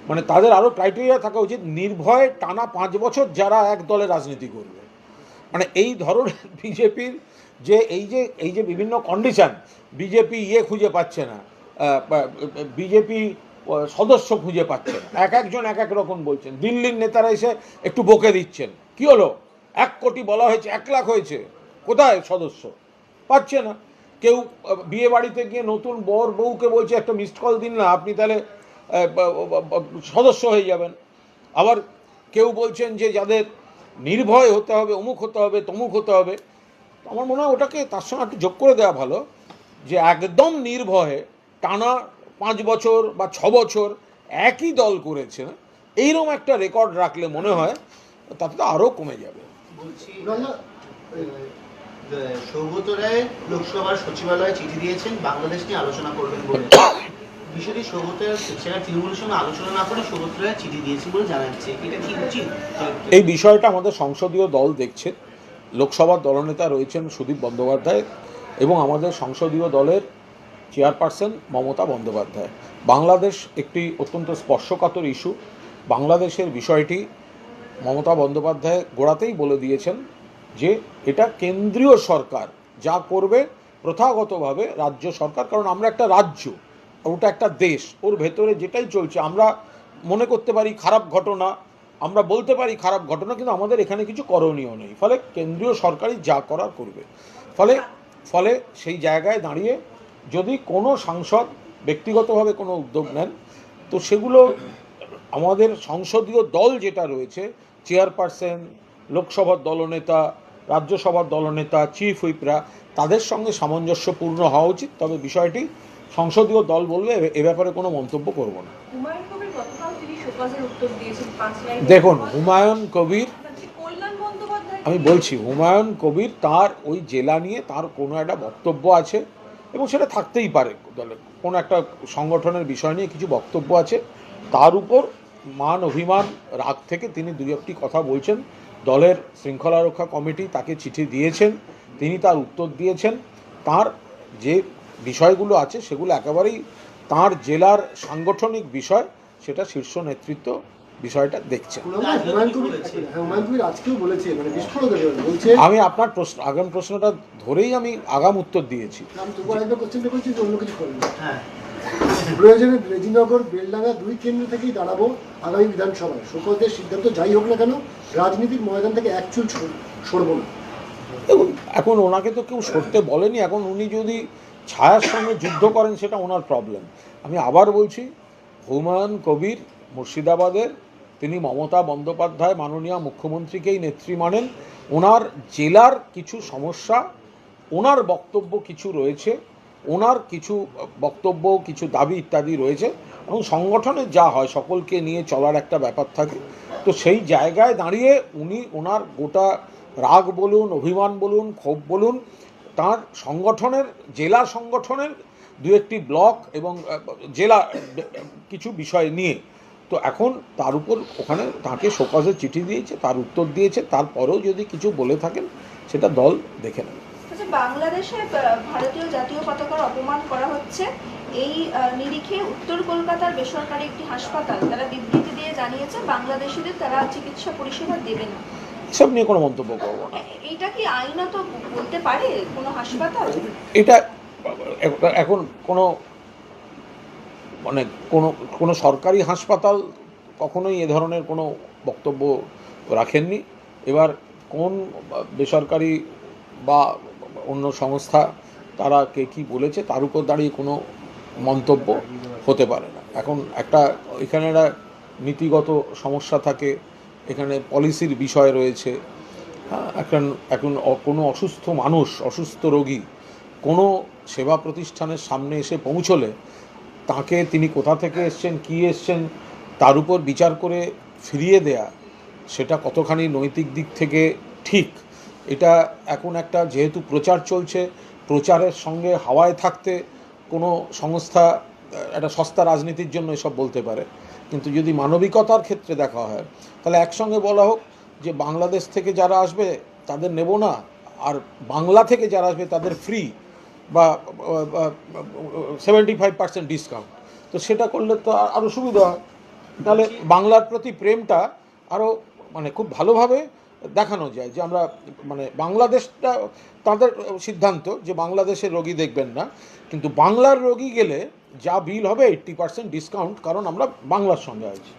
মানে তাদের আরও ক্রাইটেরিয়া থাকা উচিত, নির্ভয়ে টানা 5 বছর যারা এক দলে রাজনীতি করবে। মানে এই ধরনের বিজেপির যে এই যে বিভিন্ন কন্ডিশন, বিজেপি খুঁজে পাচ্ছে না, বিজেপি সদস্য খুঁজে পাচ্ছে না, একজন এক রকম বলছেন, দিল্লির নেতারা এসে একটু বকে দিচ্ছেন, কি হলো 1 কোটি বলা হয়েছে 1 লাখ হয়েছে, কোথায় সদস্য পাচ্ছে না। কেউ বিয়ে বাড়িতে গিয়ে নতুন বর বউকে বলছে একটা মিসড কল দিন না, আপনি তাহলে সদস্য হয়ে যাবেন। আবার কেউ বলছেন যে যাদের নির্ভয় হতে হবে, অমুক হতে হবে, তমুক হতে হবে। আমার মনে হয় ওটাকে তার সঙ্গে একটু যোগ করে দেওয়া ভালো, যে একদম নির্ভয়ে টানা 5 বছর বা 6 বছর একই দল করেছে, এইরকম একটা রেকর্ড রাখলে মনে হয় তাতে তো আরও কমে যাবে। সৌগত রায় লোকসভার সচিবালয়ে চিঠি দিয়েছেন বাংলাদেশ নিয়ে আলোচনা করবেন বলে। বিষয়টি সৌগতের সেটা তৃণমূলের সঙ্গে আলোচনা না করে সৌগত রায় চিঠি দিয়েছেন বলে জানা যাচ্ছে, এটা কি উচিত? এই বিষয়টা আমাদের সংসদীয় দল দেখছে। লোকসভার দলনেতা রয়েছেন সুদীপ বন্দ্যোপাধ্যায় এবং আমাদের সংসদীয় দলের চেয়ারপারসন মমতা বন্দ্যোপাধ্যায়। বাংলাদেশ একটি অত্যন্ত স্পর্শকাতর ইস্যু। বাংলাদেশের বিষয়টি মমতা বন্দ্যোপাধ্যায় গোড়াতেই বলে দিয়েছেন যে এটা কেন্দ্রীয় সরকার যা করবে, প্রথাগতভাবে রাজ্য সরকার, কারণ আমরা একটা রাজ্য, ওটা একটা দেশ, ওর ভেতরে যেটাই চলছে আমরা মনে করতে পারি খারাপ ঘটনা, আমরা বলতে পারি খারাপ ঘটনা, কিন্তু আমাদের এখানে কিছু করণীয় নেই, ফলে কেন্দ্রীয় সরকারই যা করার করবে। ফলে সেই জায়গায় দাঁড়িয়ে যদি কোনো সাংসদ ব্যক্তিগতভাবে কোনো উদ্যোগ নেন, তো সেগুলো আমাদের সংসদীয় দল যেটা রয়েছে, চেয়ারপারসন, লোকসভার দলনেতা, রাজ্যসভার দলনেতা, চিফ হুইপরা, তাদের সঙ্গে সামঞ্জস্যপূর্ণ হওয়া উচিত। তবে বিষয়টি সংসদীয় দল বলবে, এ ব্যাপারে কোনো মন্তব্য করব না। দেখুন, হুমায়ুন কবির, আমি বলছি হুমায়ুন কবির তার ওই জেলা নিয়ে তার কোনো একটা বক্তব্য আছে এবং সেটা থাকতেই পারে, দলের কোনো একটা সংগঠনের বিষয় নিয়ে কিছু বক্তব্য আছে, তার উপর মান অভিমান রাগ থেকে তিনি দুই একটি কথা বলছেন। দলের শৃঙ্খলা রক্ষা কমিটি তাকে চিঠি দিয়েছেন, তিনি তার উত্তর দিয়েছেন। তার যে বিষয়গুলো আছে সেগুলো একেবারেই তার জেলার সাংগঠনিক বিষয়, সেটা শীর্ষ নেতৃত্ব বিষয়টা দেখছে। আমি আপনার আগাম প্রশ্নটা ধরেই আমি আগাম উত্তর দিয়েছি। প্রয়োজনে রেজিনগর, বেলডাঙ্গা 2 কেন্দ্র থেকেই দাঁড়াবো আগামী বিধানসভায়। শোকতের সিদ্ধান্ত যাই হোক না কেন, রাজনীতির ময়দান থেকে এক চুল সরব না। দেখুন, এখন ওনাকে তো কেউ সরতে বলেনি, এখন উনি যদি ছায়ার সঙ্গে যুদ্ধ করেন সেটা ওনার প্রবলেম। আমি আবার বলছি, হুমায়ুন কবির মুর্শিদাবাদের, তিনি মমতা বন্দ্যোপাধ্যায় মাননীয় মুখ্যমন্ত্রীকেই নেত্রী মানেন। ওনার জেলার কিছু সমস্যা, ওনার বক্তব্য কিছু রয়েছে, ওনার কিছু বক্তব্য, কিছু দাবি ইত্যাদি রয়েছে, এবং সংগঠনের যা হয় সকলকে নিয়ে চলার একটা ব্যাপার থাকে। তো সেই জায়গায় দাঁড়িয়ে উনি ওনার গোটা রাগ বলুন, অভিমান বলুন, ক্ষোভ বলুন, তার সংগঠনের, জেলা সংগঠনের দু একটি ব্লক এবং জেলা কিছু বিষয় নিয়ে, তো এখন তার উপর ওখানে তাকে শোকজের চিঠি দিয়েছে, তার উত্তর দিয়েছে, তারপরেও যদি কিছু বলে থাকেন সেটা দল দেখে নেবে। বাংলাদেশে ভারতীয় জাতীয় পতাকার অপমান করা হচ্ছে, এই নিরিখে উত্তর কলকাতার বেসরকারি একটি হাসপাতাল তারা বিবৃতি দিয়ে জানিয়েছে বাংলাদেশিদের তারা চিকিৎসা পরিষেবা দেবে না। এসব নিয়ে কোনো মন্তব্য করবো না। এটা কি আইনত বলতে পারে কোনো হাসপাতাল? এটা এখন কোনো মানে কোনো সরকারি হাসপাতাল কখনোই এ ধরনের কোনো বক্তব্য রাখেননি। এবার কোন বেসরকারি বা অন্য সংস্থা তারা কে কী বলেছে তার উপর দাঁড়িয়ে কোনো মন্তব্য হতে পারে না। এখন এখানে একটা নীতিগত সমস্যা থাকে, এখানে পলিসির বিষয় রয়েছে। এখন কোনো অসুস্থ মানুষ, অসুস্থ রোগী কোনো সেবা প্রতিষ্ঠানের সামনে এসে পৌঁছলে তাকে তিনি কোথা থেকে এসছেন, কী এসছেন, তার উপর বিচার করে ফিরিয়ে দেয়া, সেটা কতখানি নৈতিক দিক থেকে ঠিক, এটা এখন একটা যেহেতু প্রচার চলছে, প্রচারের সঙ্গে হাওয়ায় থাকতে কোনো সংস্থা একটা সস্তা রাজনীতির জন্য এসব বলতে পারে। কিন্তু যদি মানবিকতার ক্ষেত্রে দেখা হয়, তাহলে একসঙ্গে বলা হোক যে বাংলাদেশ থেকে যারা আসবে তাদের নেব না, আর বাংলা থেকে যারা আসবে তাদের ফ্রি বা 75% ডিসকাউন্ট, তো সেটা করলে তো আরও সুবিধা হয়। তাহলে বাংলার প্রতি প্রেমটা আরও মানে খুব ভালোভাবে দেখানো যায় যে আমরা মানে বাংলাদেশটা তাদের সিদ্ধান্ত যে বাংলাদেশের রোগী দেখবেন না, কিন্তু বাংলার রোগী গেলে যা বিল হবে 80% ডিসকাউন্ট, কারণ আমরা বাংলার সঙ্গে আছি।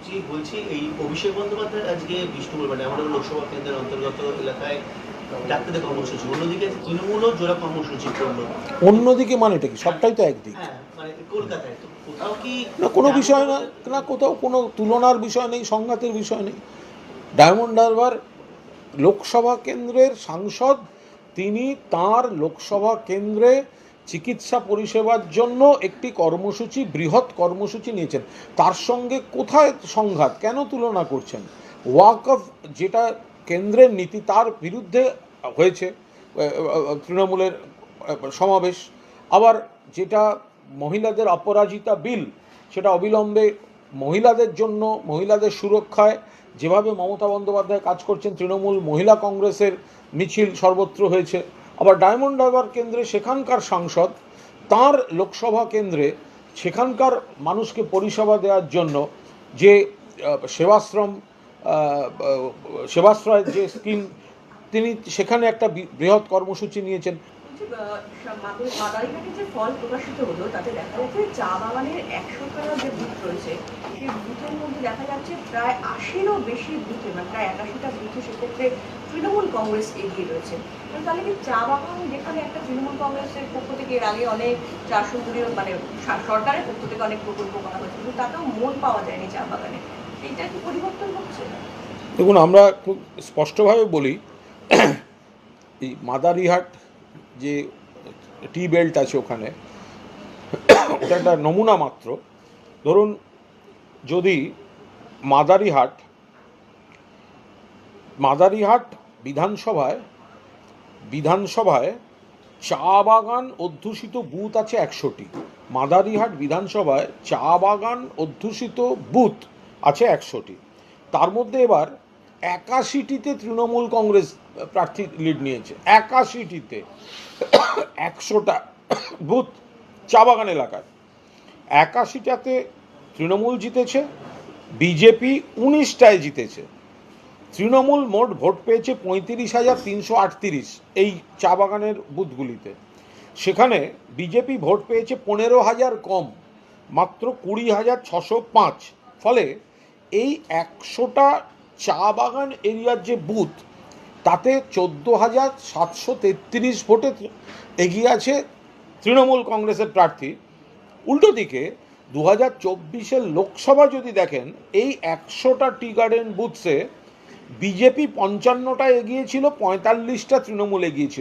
জি বলছি, এই অভিষেক বন্দ্যোপাধ্যায় আজকে বিষ্ণুপুর মানে আমাদের লোকসভা কেন্দ্রের অন্তর্গত এলাকায় ডাক্তারদের কর্মসূচি, অন্যদিকে তৃণমূলও জোড়া কর্মসূচি করলো। অন্যদিকে মানেটা কি? সবটাই তো একদিক। হ্যাঁ মানে কলকাতায় তো কোথাও কি না কোনো বিষয় না, না কোথাও কোনো তুলনার বিষয় নেই, সংঘাতের বিষয় নেই। ডায়মন্ড হারবার লোকসভা কেন্দ্রের সাংসদ, তিনি তার লোকসভা কেন্দ্রে চিকিৎসা পরিষেবার জন্য একটি কর্মসূচি, বৃহৎ কর্মসূচি নিয়েছেন। তার সঙ্গে কোথায় সংঘাত, কেন তুলনা করছেন? ওয়াকফ যেটা কেন্দ্রের নীতি, তার বিরুদ্ধে হয়েছে তৃণমূলের সমাবেশ। আবার যেটা মহিলাদের অপরাজিতা বিল, সেটা অবিলম্বে মহিলাদের জন্য, মহিলাদের সুরক্ষায় যেভাবে মমতা বন্দ্যোপাধ্যায় কাজ করছেন, তৃণমূল মহিলা কংগ্রেসের মিছিল সর্বত্র হয়েছে। আবার ডায়মন্ড হারবার কেন্দ্রে সেখানকার সাংসদ তার লোকসভা কেন্দ্রে সেখানকার মানুষকে পরিষেবা দেওয়ার জন্য যে সেবাশ্রয়ের যে স্কিম, তিনি সেখানে একটা বৃহৎ কর্মসূচি নিয়েছেন। মাদারিঘাটে যে ফল প্রকাশিত হলো তাতে দেখা যাচ্ছে চা বাগানের 100টা যে বুথ রয়েছে সেই বুথের মধ্যে দেখা যাচ্ছে প্রায় 80-এরও বেশি বুথে, মানে প্রায় 81টা বুথে সেক্ষেত্রে তৃণমূল কংগ্রেস এগিয়ে রয়েছে। তাহলে কি চা বাগান, যেখানে একটা তৃণমূল কংগ্রেসের পক্ষ থেকে এর আগে অনেক 400 কোটি মানে সরকারের পক্ষ থেকে অনেক প্রকল্প করা হয়েছে, কিন্তু তাতেও মন পাওয়া যায়নি চা বাগানে, সেইটা কি পরিবর্তন হচ্ছে? দেখুন, আমরা খুব স্পষ্টভাবে বলি, এই মাদারিহাট যে টি বেল্ট আছে ওখানে, ওটা একটা নমুনা মাত্র। ধরুন, যদি মাদারিহাট বিধানসভায় চা বাগান অধ্যুষিত বুথ আছে 100টি। মাদারিহাট বিধানসভায় চা বাগান অধ্যুষিত বুথ আছে 100টি। তার মধ্যে এবার 81টিতে তৃণমূল কংগ্রেস প্রার্থী লিড নিয়েছে। 81টিতে 100টা বুথ চা বাগান এলাকায়, 81টাতে তৃণমূল জিতেছে, বিজেপি 19টায় জিতেছে। তৃণমূল মোট ভোট পেয়েছে 35,338 এই চা বাগানের বুথগুলিতে। সেখানে বিজেপি ভোট পেয়েছে 15,000 কম, মাত্র 20,605। ফলে এই 100টা চা বাগান এরিয়ার যে বুথ, তাতে 14,733 ভোটে এগিয়ে আছে তৃণমূল কংগ্রেসের প্রার্থী। উল্টো দিকে 2024-এর লোকসভা যদি দেখেন, এই 100টা টি গার্ডেন বুথসে বিজেপি 55টায় এগিয়েছিল, 45টা তৃণমূল এগিয়েছিল।